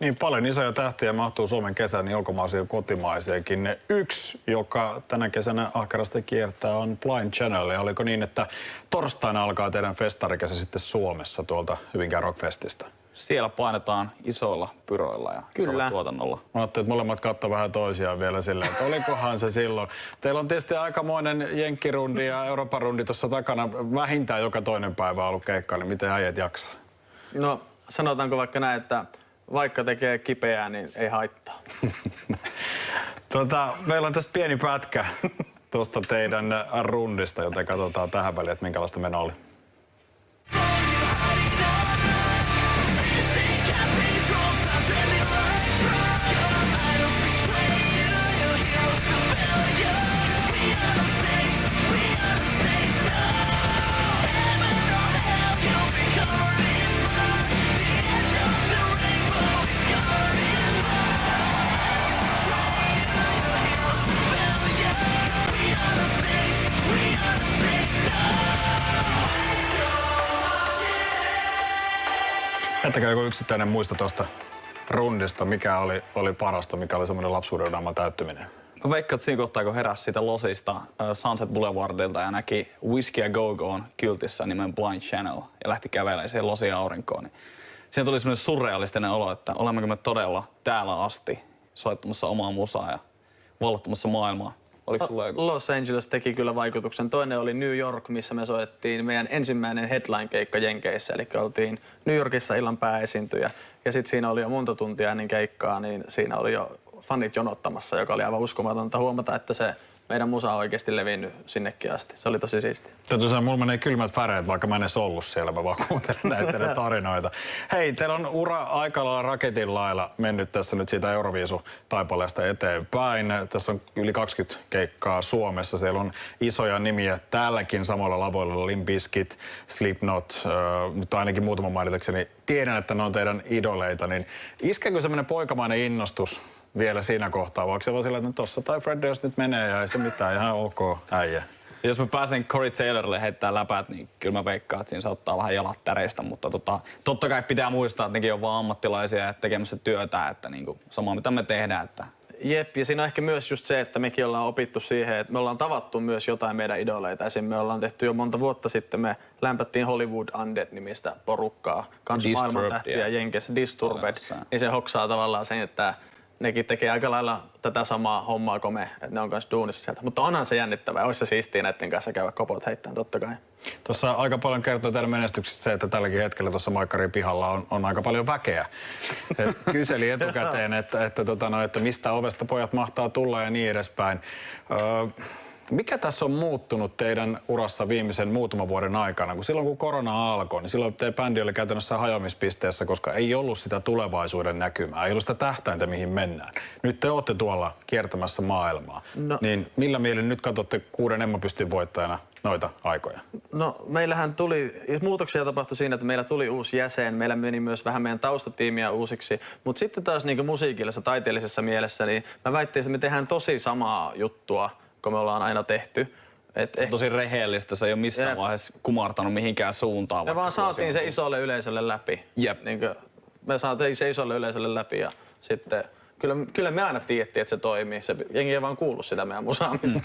Niin paljon isoja tähtiä mahtuu Suomen kesään niin ulkomaisiin ja kotimaiseenkin. Yksi, joka tänä kesänä ahkerasti kiertää, on Blind Channel. Ja oliko niin, että torstaina alkaa teidän festarikesä sitten Suomessa tuolta Hyvinkään Rockfestista? Siellä painetaan isoilla pyroilla ja isolla tuotannolla. Mä ajattelin, että molemmat katsoo vähän toisiaan vielä silleen, että olikohan se silloin. Teillä on tietysti aikamoinen jenkkirundi ja Euroopan rundi tuossa takana. Vähintään joka toinen päivä on ollut keikkaa, niin miten äijät jaksaa? No sanotaanko vaikka näin, että vaikka tekee kipeää, niin ei haittaa. Meillä on tässä pieni pätkä tuosta teidän rundista, joten katsotaan tähän väliin, että minkälaista meno oli. Jättäkää joku yksittäinen muisto tuosta rundista, mikä oli parasta, mikä oli semmoinen lapsuuden unelman täyttyminen? Mä veikkaan, että siinä kohtaa, kun heräsi siitä losista Sunset Boulevardilta ja näki Whiskey a Go-Go'n kyltissä nimen Blind Channel ja lähti kävelemään siihen losiin aurinkoon, niin siinä tuli semmoinen surrealistinen olo, että olemmeko me todella täällä asti soittamassa omaa musaa ja vallottamassa maailmaa. Oliko sulla joku? Los Angeles teki kyllä vaikutuksen. Toinen oli New York, missä me soitettiin meidän ensimmäinen headline-keikka Jenkeissä. Eli oltiin New Yorkissa illan pääesiintyjä. Ja sitten siinä oli jo monta tuntia ennen keikkaa, niin siinä oli jo fanit jonottamassa, joka oli aivan uskomatonta huomata, että se meidän musa on oikeasti levinnyt sinnekin asti. Se oli tosi siistiä. Täytyy sanoa, mulla menee kylmät väreet, vaikka mä en edes ollut siellä, mä vaan kuuntelen näitä tarinoita. Hei, teillä on ura aika lailla raketin lailla mennyt tässä nyt siitä Euroviisu-taipaleesta eteenpäin. Tässä on yli 20 keikkaa Suomessa. Siellä on isoja nimiä täälläkin samalla lavoilla, Limp Bizkit, Slipknot, nyt ainakin muutama mainitakseni. Tiedän, että ne on teidän idoleita, niin iskeekö semmoinen poikamainen innostus vielä siinä kohtaa, vaikka se vaan sillä, että tossa tai Fred jos nyt menee ja ei se mitään, ihan ok äijä. Jos mä pääsen Corey Taylorille heittää läpät, niin kyllä mä veikkaan, että siinä saattaa vähän jalat täreistä, mutta totta kai pitää muistaa, että nekin on vaan ammattilaisia ja tekemässä työtä, että niinku, sama mitä me tehdään. Että Jep, ja siinä on ehkä myös just se, että mekin ollaan opittu siihen, että me ollaan tavattu myös jotain meidän idoleita. Esimerkiksi me ollaan tehty jo monta vuotta sitten, me lämpättiin Hollywood Undead-nimistä porukkaa, kans maailman tähtiä Jenkeissä, Disturbed, niin se hoksaa tavallaan sen, että nekin tekee aika lailla tätä samaa hommaa kuin me, että ne on kanssa duunissa sieltä. Mutta onhan se jännittävää, olisi se siistiä näiden kanssa käydä kopot heittämään, totta kai. Tuossa aika paljon kertoo teidän menestyksestä se, että tälläkin hetkellä tuossa Maikkarin pihalla on aika paljon väkeä. Kyseli etukäteen, että mistä ovesta pojat mahtaa tulla ja niin edespäin. Mikä tässä on muuttunut teidän urassa viimeisen muutaman vuoden aikana? Kun silloin kun korona alkoi, niin silloin teidän bändi oli käytännössä hajoamispisteessä, koska ei ollut sitä tulevaisuuden näkymää, ei ollut sitä tähtäintä, mihin mennään. Nyt te olette tuolla kiertämässä maailmaa. No, niin millä mielin nyt katsotte 6 Emmapystin voittajana noita aikoja? No meillähän muutoksia tapahtui siinä, että meillä tuli uusi jäsen, meillä meni myös vähän meidän taustatiimiä uusiksi, mutta sitten taas niin musiikillisessa, taiteellisessa mielessä, niin mä väittäisin, että me tehdään tosi samaa juttua, kun me ollaan aina tehty. Se on tosi rehellistä, se ei ole missään vaiheessa kumartanut mihinkään suuntaan. Me vaan saatiin se isolle yleisölle läpi. Jep. Niin me saatiin se isolle yleisölle läpi ja sitten kyllä me aina tiedettiin, että se toimii. Se jengi ei vaan kuullut sitä meidän musaamista.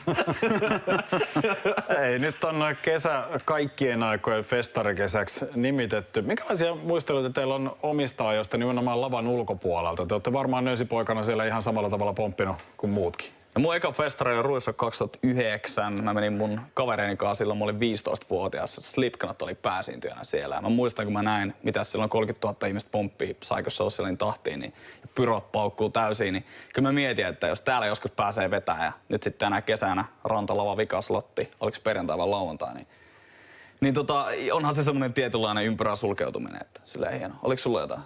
Ei, nyt on kesä kaikkien aikojen festarikesäksi nimitetty. Minkälaisia muisteluita teillä on omista ajoista nimenomaan lavan ulkopuolelta? Te olette varmaan nöysipoikana siellä ihan samalla tavalla pomppinut kuin muutkin. No mun eka festari oli Ruissa 2009. Mä menin mun kavereini kanssa, silloin mä olin 15-vuotias. Slipknot oli pääsiintyjänä siellä. Mä muistan, kun mä näin, mitä silloin 30 000 ihmistä pomppii Psycho Socialin tahtiin, niin pyrot paukkuu täysin. Niin kyllä mä mietin, että jos täällä joskus pääsee vetämään ja nyt sitten tänä kesänä rantalava vikaslotti, oliko perjantai vai lauantai, niin onhan se semmoinen tietynlainen ympyrän sulkeutuminen, että silleen hieno. Oliko sulla jotain?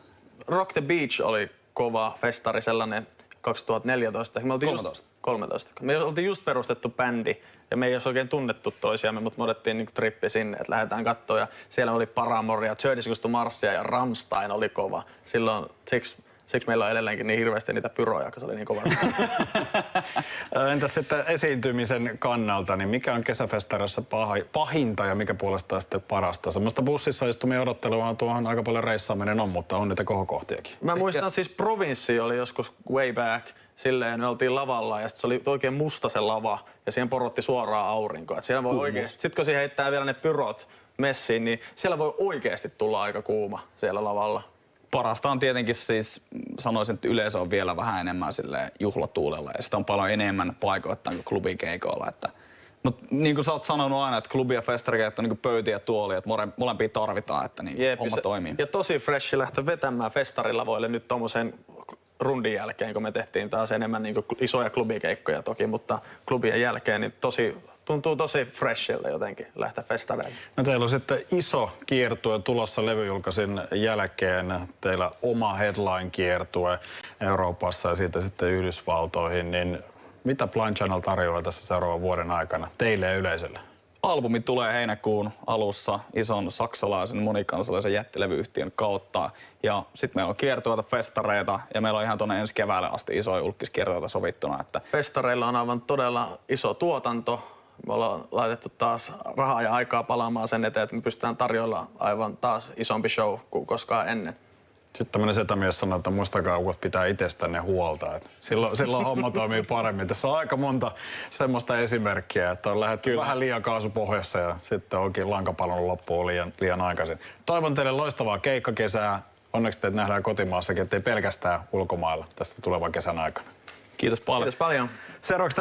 Rock the Beach oli kova festari, sellainen 2014. Me oltiin 13. Me oltiin just perustettu bändi ja me ei olisi oikein tunnettu toisiamme, mutta me otettiin niin trippi sinne, että lähdetään katsoa. Ja siellä oli Paramore ja Joy Division Marsia ja Rammstein oli kova. Silloin Siksi meillä on edelleenkin niin hirveästi niitä pyroja, kun se oli niin kova. Entäs sitten esiintymisen kannalta, niin mikä on kesäfestareissa pahinta ja mikä puolestaan sitten parasta? Semmoista bussissa istumien odottelua tuohon aika paljon reissaaminen on, mutta on niitä kohokohtiakin. Mä muistan siis Provinssi oli joskus way back. Silleen me oltiin lavalla ja sit se oli oikein musta se lava ja siihen porotti suoraan aurinkoa. Et siellä voi oikeesti, sit kun siihen heittää vielä ne pyrot messiin, niin siellä voi oikeesti tulla aika kuuma siellä lavalla. Parasta on tietenkin siis, sanoisin, että yleisö on vielä vähän enemmän silleen juhlatuulella ja sitä on paljon enemmän paikoittain kuin klubikeikoilla. Mutta niin kuin sä oot sanonut aina, että klubi- ja festarikeet on niin kuin pöytiä ja tuoli, että molempia tarvitaan, että niin homma toimii. Ja tosi freshi lähtö vetämään festarilla nyt tommosen rundin jälkeen, kun me tehtiin taas enemmän niin kuin isoja klubikeikkoja toki, mutta klubien jälkeen niin tuntuu tosi freshiltä jotenkin lähteä festareille. No teillä on sitten iso kiertue tulossa levyjulkaisin jälkeen. Teillä oma headline-kiertue Euroopassa ja siitä sitten Yhdysvaltoihin. Niin mitä Blind Channel tarjoaa tässä seuraavan vuoden aikana teille ja yleisölle? Albumi tulee heinäkuun alussa ison saksalaisen monikansallisen jättilevyyhtiön kautta. Ja sitten meillä on kiertueita, festareita ja meillä on ihan tuonne ensi keväälle asti isoja julkiskiertueita sovittuna. Että festareilla on aivan todella iso tuotanto. Me ollaan laitettu taas rahaa ja aikaa palaamaan sen eteen, että me pystytään tarjoilla aivan taas isompi show kuin koskaan ennen. Sitten tämmöinen setämies sanoo, että muistakaa ukot pitää itsestänne huolta. Että silloin homma toimii paremmin. Tässä on aika monta semmoista esimerkkiä, että on lähdetty vähän liian kaasupohjassa ja sitten onkin lankapallon loppuun liian aikaisin. Toivon teille loistavaa keikkakesää. Onneksi teitä nähdään kotimaassakin, ettei pelkästään ulkomailla tästä tulevan kesän aikana. kiitos paljon. Kiitos paljon. Seuraavaksi